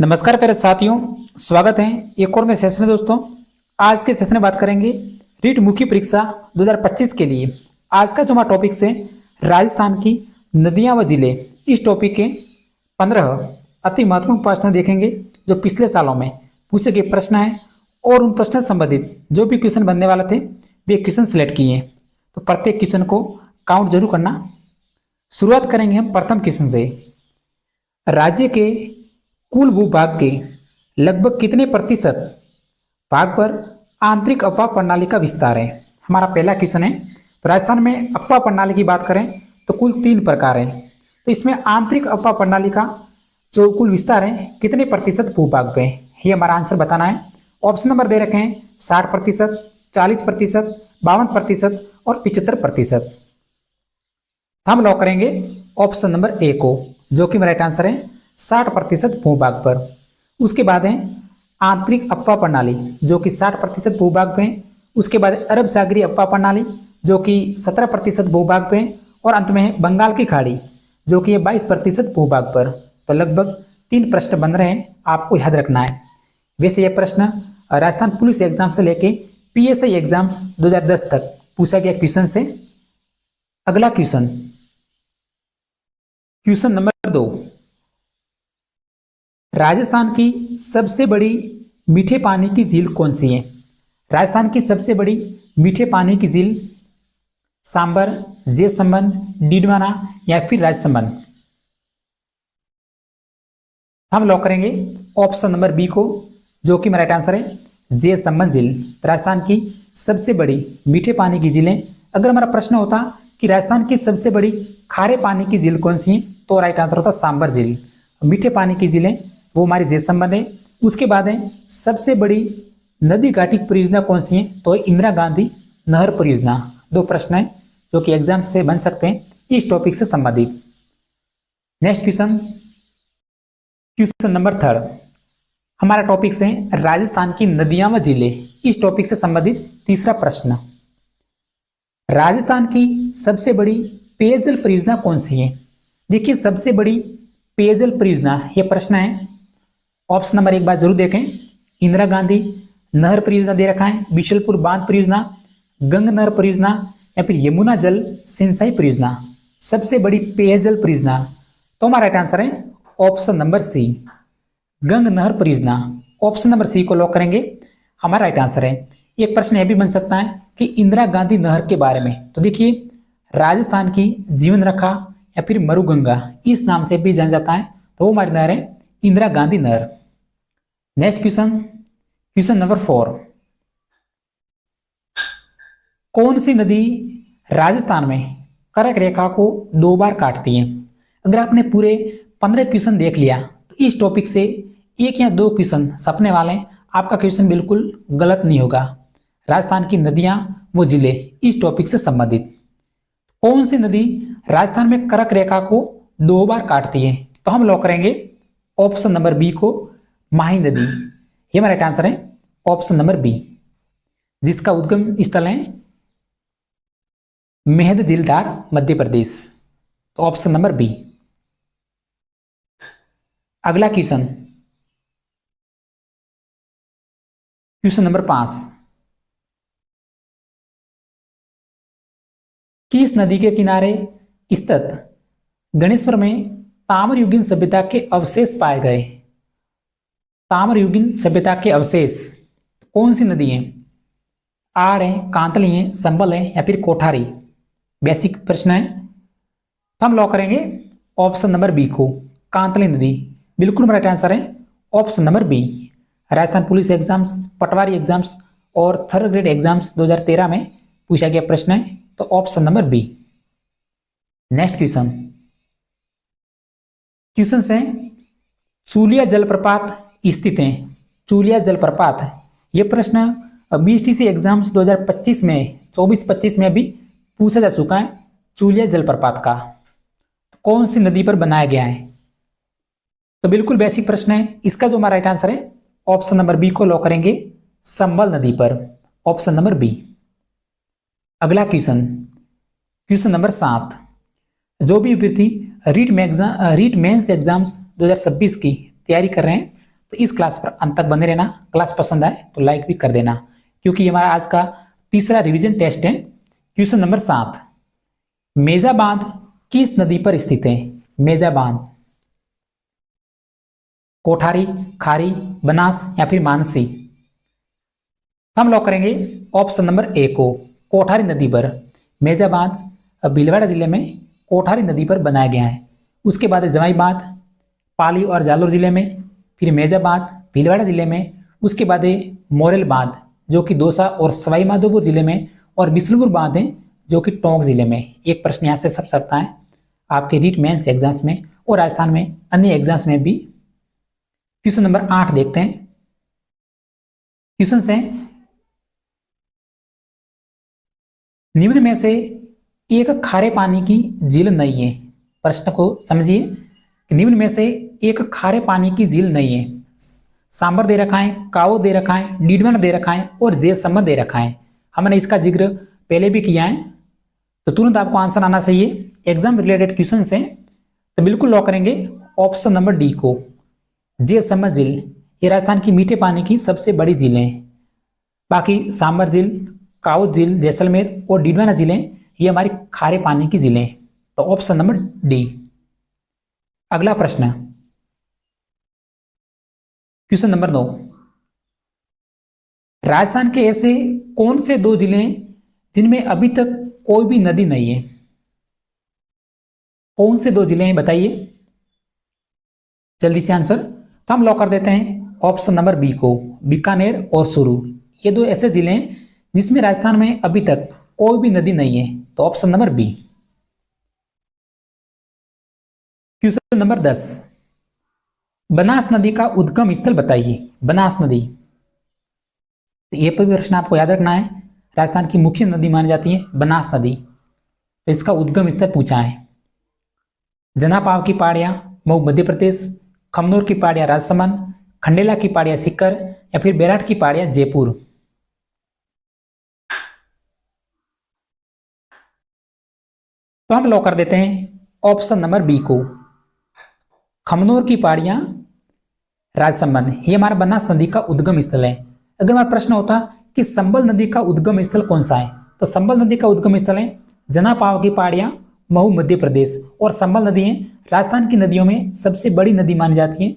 नमस्कार प्यारे साथियों, स्वागत है एक और नए सेशन में। दोस्तों, आज के सेशन में बात करेंगे रीट मुख्य परीक्षा 2025 के लिए। आज का जो हमारा टॉपिक है राजस्थान की नदियां व जिले। इस टॉपिक के 15 अति महत्वपूर्ण प्रश्न देखेंगे जो पिछले सालों में पूछे गए प्रश्न हैं और उन प्रश्न से संबंधित जो भी क्वेश्चन बनने वाले थे वे क्वेश्चन सिलेक्ट किए हैं, तो प्रत्येक क्वेश्चन को काउंट जरूर करना। शुरुआत करेंगे हम प्रथम क्वेश्चन से। राज्य के कुल भूभाग के लगभग कितने प्रतिशत भाग पर आंतरिक अफवाह प्रणाली का विस्तार है? हमारा पहला क्वेश्चन है। तो राजस्थान में अफवाह प्रणाली की बात करें तो कुल 3 प्रकार है। तो इसमें आंतरिक अफवाह प्रणाली का जो कुल विस्तार है कितने प्रतिशत भूभाग पे है, ये हमारा आंसर बताना है। ऑप्शन नंबर दे रखे हैं 60%, 40%, 52% और 75%। हम लॉक करेंगे ऑप्शन नंबर ए को, जो कि मेरा राइट आंसर है 60% भूभाग पर। उसके बाद है आंतरिक अफवाह प्रणाली जो कि 60% भूभाग पे है। उसके बाद अरब सागरीय अफवाह प्रणाली जो कि 17% भूभाग पे है। और अंत में है बंगाल की खाड़ी जो कि 22% भूभाग पर। तो लगभग 3 प्रश्न बन रहे हैं, आपको याद रखना है। वैसे यह प्रश्न राजस्थान पुलिस एग्जाम से लेके PSI एग्जाम्स 2010 तक पूछा गया क्वेश्चन से। अगला क्वेश्चन नंबर 2। राजस्थान की सबसे बड़ी मीठे पानी की झील कौन सी है? राजस्थान की सबसे बड़ी मीठे पानी की झील सांबर, जैसमंद, डीडवाना या फिर राजसमंद। हम लॉक करेंगे ऑप्शन नंबर बी को, जो कि मेरा राइट आंसर है जैसमंद झील। राजस्थान की सबसे बड़ी मीठे पानी की झीलें। अगर हमारा प्रश्न होता कि राजस्थान की सबसे बड़ी खारे पानी की झील कौन सी है, तो राइट आंसर होता सांबर झील। मीठे पानी की झीलें वो हमारी जैसमंद है। उसके बाद है सबसे बड़ी नदी घाटी परियोजना कौन सी है, तो इंदिरा गांधी नहर परियोजना। 2 प्रश्न है जो कि एग्जाम से बन सकते हैं इस टॉपिक से संबंधित। Next question number 3। हमारा टॉपिक से राजस्थान की नदियां व जिले। इस टॉपिक से संबंधित तीसरा प्रश्न। राजस्थान की सबसे बड़ी पेयजल परियोजना कौन सी है? देखिए, सबसे बड़ी पेयजल परियोजना यह प्रश्न है। ऑप्शन नंबर एक बार जरूर देखें। इंदिरा गांधी नहर परियोजना दे रखा है, बिशलपुर बांध परियोजना, गंग नहर परियोजना या फिर यमुना जल सिंचाई परियोजना। सबसे बड़ी पेयजल परियोजना, तो हमारा राइट आंसर है ऑप्शन नंबर सी, गंग नहर परियोजना। ऑप्शन नंबर सी को लॉक करेंगे, हमारा राइट आंसर है। एक प्रश्न यह भी बन सकता है कि इंदिरा गांधी नहर के बारे में। तो देखिए, राजस्थान की जीवन रेखा या फिर मरुगंगा इस नाम से भी जाना जाता है, तो वो हमारी नहर है इंदिरा गांधी नहर। Next question number 4। कौन सी नदी राजस्थान में कर्क रेखा को 2 बार काटती है? अगर आपने पूरे 15 क्वेश्चन देख लिया तो इस टॉपिक से 1 या 2 क्वेश्चन सपने वाले, आपका क्वेश्चन बिल्कुल गलत नहीं होगा। राजस्थान की नदियां वो जिले इस टॉपिक से संबंधित। कौन सी नदी राजस्थान में कर्क रेखा को 2 बार काटती है? तो हम लॉक करेंगे ऑप्शन नंबर बी को, माही नदी। ये हमारा राइट आंसर है ऑप्शन नंबर बी, जिसका उद्गम स्थल है मेहद झीलधार मध्य प्रदेश। तो ऑप्शन नंबर बी। अगला क्वेश्चन नंबर 5। किस नदी के किनारे स्थित गणेश्वर में ताम्रयुगीन सभ्यता के अवशेष पाए गए? ताम्रयुगीन सभ्यता के अवशेष कौन सी नदी है? आड़ है, कांतली है, संबल है या फिर कोठारी। बेसिक प्रश्न है। तो हम लॉक करेंगे ऑप्शन नंबर बी को, कांतली नदी। बिल्कुल राइट आंसर है option number B. Rajasthan police exams, patwari exams और 3rd ग्रेड एग्जाम्स 2013 में पूछा गया प्रश्न है, तो option number B. Next question है चूलिया जलप्रपात स्थित है। चूलिया जलप्रपात, यह प्रश्न BSTC एग्जाम्स 2025 में 24-25 में भी पूछा जा चुका है। चूलिया जलप्रपात का कौन सी नदी पर बनाया गया है? तो बिल्कुल बेसिक प्रश्न है। इसका जो हमारा राइट आंसर है ऑप्शन नंबर बी को लॉक करेंगे, संबल नदी पर। Option number B. अगला क्वेश्चन नंबर 7। जो भी अभ्यर्थी रीट मेंस एग्जाम्स 2026 की तैयारी कर रहे हैं तो इस क्लास पर अंत तक बने रहना। क्लास पसंद आए तो लाइक भी कर देना, क्योंकि हमारा आज का तीसरा रिवीजन टेस्ट है। क्वेश्चन नंबर 7, मेजा बांध किस नदी पर स्थित है? मेजा बांध कोठारी, खारी, बनास या फिर मानसी? हम लॉक करेंगे ऑप्शन नंबर ए को, कोठारी नदी पर। मेजा बांध भीलवाड़ा जिले में कोठारी नदी पर बनाया गया है। उसके बाद जवाई बांध पाली और जालोर जिले में, फिर मेजा बांध भीलवाड़ा जिले में, उसके बाद मोरेल बांध जो कि दौसा और सवाई माधोपुर जिले में, और बिष्णुपुर बांध है जो कि टोंक जिले में। एक प्रश्न यहाँ से सब सकता है आपके रीट मेंस एग्जाम्स में और राजस्थान में अन्य एग्जाम्स में भी। क्वेश्चन नंबर 8 देखते हैं। क्वेश्चन है, निम्न में से एक खारे पानी की झील नहीं है। प्रश्न को समझिए कि निम्न में से एक खारे पानी की झील नहीं है। सांबर दे रखा है, काओ दे रखा है, डीडवन दे रखा है और जयसमंद दे रखा है। हमने इसका जिक्र पहले भी किया है, तो तुरंत आपको आंसर आना चाहिए। एग्जाम रिलेटेड क्वेश्चन है तो बिल्कुल लॉक करेंगे ऑप्शन नंबर डी को, जयसमंद झील। ये राजस्थान की मीठे पानी की सबसे बड़ी झील है। बाकी सांबर झील, काओ झील, जैसलमेर और डीडवाना झीलें ये हमारी खारे पानी की झीलें। तो ऑप्शन नंबर डी। अगला प्रश्न, क्वेश्चन नंबर 9, राजस्थान के ऐसे कौन से 2 जिले जिनमें अभी तक कोई भी नदी नहीं है? कौन से 2 जिले हैं बताइए जल्दी से आंसर। तो हम लॉक कर देते हैं ऑप्शन नंबर बी को, बीकानेर और चूरू। ये 2 ऐसे जिले हैं जिसमें राजस्थान में अभी तक कोई भी नदी नहीं है। तो option number B. Question number 10, Banas नदी का उद्गम स्थल बताइए। बनास नदी, तो ये पर भी प्रश्न आपको याद रखना है। राजस्थान की मुख्य नदी मानी जाती है बनास नदी, तो इसका उद्गम स्थल पूछा है। जनापाव की पहाड़ियां मऊ मध्य प्रदेश, खमनोर की पहाड़ियां राजसमंद, खंडेला की पहाड़ियां सीकर या फिर बैराट की पहाड़ियां जयपुर? तो हम लॉक कर देते हैं ऑप्शन नंबर बी को, खमनोर की पहाड़ियां राजसमंद। ये हमारा बनास नदी का उद्गम स्थल है। अगर हमारा प्रश्न होता कि संबल नदी का उद्गम स्थल कौन सा है, तो संबल नदी का उद्गम स्थल है जनापाव की पहाड़ियां महू मध्य प्रदेश। और संबल नदी है राजस्थान की नदियों में सबसे बड़ी नदी मानी जाती है।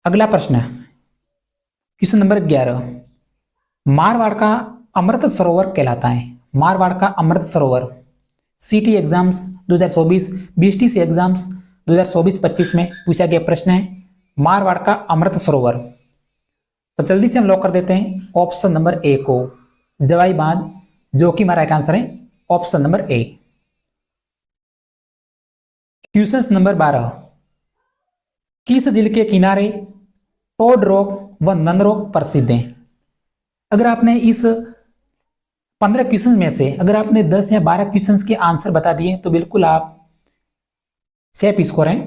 अगला प्रश्न, क्वेश्चन नंबर 11, मारवाड़ का अमृत सरोवर कहलाता है। मारवाड़ का अमृत सरोवर सीटी एग्जाम्स 2024, बीएसटीसी एग्जाम्स 2024-25 में पूछा गया प्रश्न है, मारवाड़ का अमृत सरोवर। तो जल्दी से हम लॉक कर देते हैं ऑप्शन नंबर ए को, जवाई बांध, जो कि हमारा राइट आंसर है option number A. Question number 12, किस झील के किनारे टोड रॉक व नन रॉक प्रसिद्ध हैं? अगर आपने इस 15 क्वेश्चन में से अगर आपने 10 या 12 क्वेश्चन के आंसर बता दिए तो बिल्कुल आप सेफ स्कोर हैं।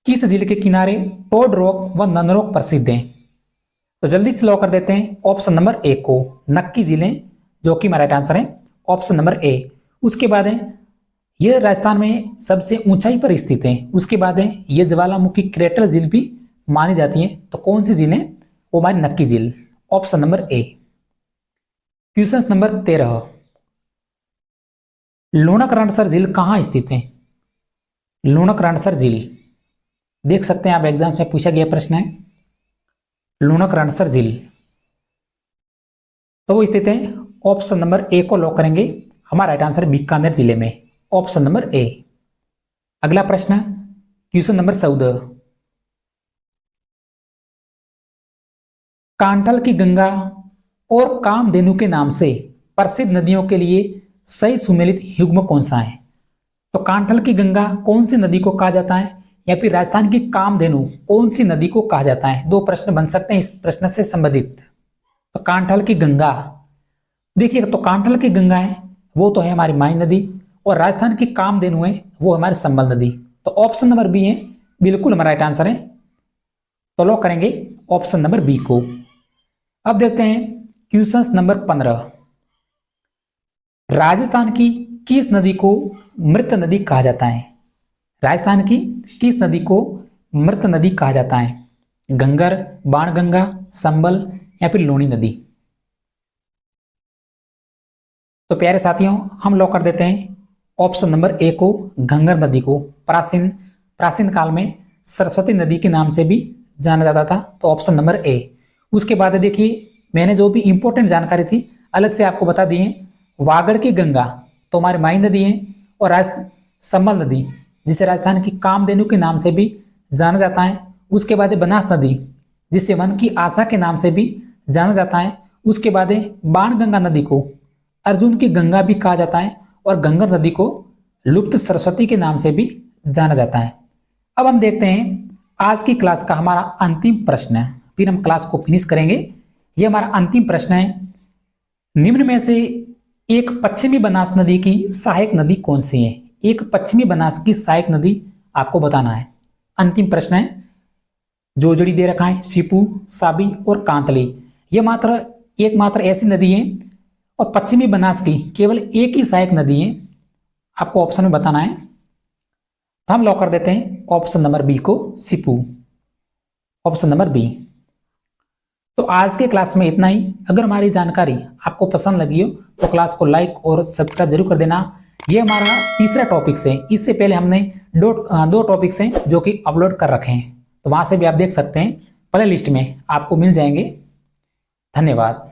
किस झील के किनारे टोड रॉक व नन रॉक प्रसिद्ध हैं? तो जल्दी से लॉक कर देते हैं ऑप्शन नंबर ए को, नक्की झीलें, जो कि हमारा राइट आंसर है ऑप्शन नंबर ए। उसके बाद है यह राजस्थान में सबसे ऊंचाई पर स्थित है। उसके बाद है यह ज्वालामुखी क्रेटर झील भी मानी जाती है। तो कौन सी झील है? वो हमारी नक्की झील, option number A. Question number 13, लूणक रणसर झील कहां स्थित है? लूणक रणसर झील देख सकते हैं आप, एग्जाम्स में पूछा गया प्रश्न है लूणक रणसर झील। तो वो स्थित है ऑप्शन नंबर ए को लॉक करेंगे। हमारा राइट आंसर बीकानेर जिले में, ऑप्शन नंबर ए। अगला प्रश्न, क्वेश्चन नंबर 14, कांठल की गंगा और कामधेनु के नाम से प्रसिद्ध नदियों के लिए सही सुमेलित युग्म कौन सा है? तो कांठल की गंगा कौन सी नदी को कहा जाता है, या फिर राजस्थान की कामधेनु कौन सी नदी को कहा जाता है? 2 प्रश्न बन सकते हैं इस प्रश्न से संबंधित। तो कांठल की गंगा, देखिए तो कांठल की गंगा है वो तो है हमारी माई नदी, और राजस्थान की कामधेनु है वो हमारी संबल नदी। तो ऑप्शन नंबर बी है बिल्कुल हमारा राइट आंसर है। तो लॉक करेंगे ऑप्शन नंबर बी को। अब देखते हैं क्वेश्चन नंबर 15, राजस्थान की किस नदी को मृत नदी कहा जाता है? राजस्थान की किस नदी को मृत नदी कहा जाता है? घंगर, बाणगंगा, संबल या फिर लूणी नदी। तो प्यारे साथियों, हम लॉक कर देते हैं ऑप्शन नंबर ए को, घंगर नदी को। प्राचीन प्राचीन काल में सरस्वती नदी के नाम से भी जाना जाता था, तो ऑप्शन नंबर ए। उसके बाद देखिए, मैंने जो भी इंपॉर्टेंट जानकारी थी अलग से आपको बता दी है। वागड़ की गंगा तो हमारी माई नदी है, और संबल नदी जिसे राजस्थान की कामधेनु के नाम से भी जाना जाता है। उसके बाद बनास नदी जिसे वन की आशा के नाम से भी जाना जाता है। उसके बाद बाणगंगा नदी को अर्जुन की गंगा भी कहा जाता है, और गंगर नदी को लुप्त सरस्वती के नाम से भी जाना जाता है। अब हम देखते हैं आज की क्लास का हमारा अंतिम प्रश्न है, फिर हम क्लास को फिनिश करेंगे। यह हमारा अंतिम प्रश्न है, निम्न में से एक पश्चिमी बनास नदी की सहायक नदी कौन सी है? एक पश्चिमी बनास की सहायक नदी आपको बताना है। अंतिम प्रश्न है, जोजड़ी दे रखा है, सीपू, साबी और कांतली। यह एकमात्र ऐसी नदी है और पश्चिमी बनास की केवल एक ही सहायक नदी है, आपको ऑप्शन में बताना है। तो हम लॉक कर देते हैं ऑप्शन नंबर बी को, सीपू। Option number B. तो आज के क्लास में इतना ही। अगर हमारी जानकारी आपको पसंद लगी हो तो क्लास को लाइक और सब्सक्राइब जरूर कर देना। ये हमारा तीसरा टॉपिक्स है, इससे पहले हमने दो टॉपिक्स हैं जो कि अपलोड कर रखे हैं, तो वहां से भी आप देख सकते हैं, प्ले लिस्ट में आपको मिल जाएंगे। धन्यवाद।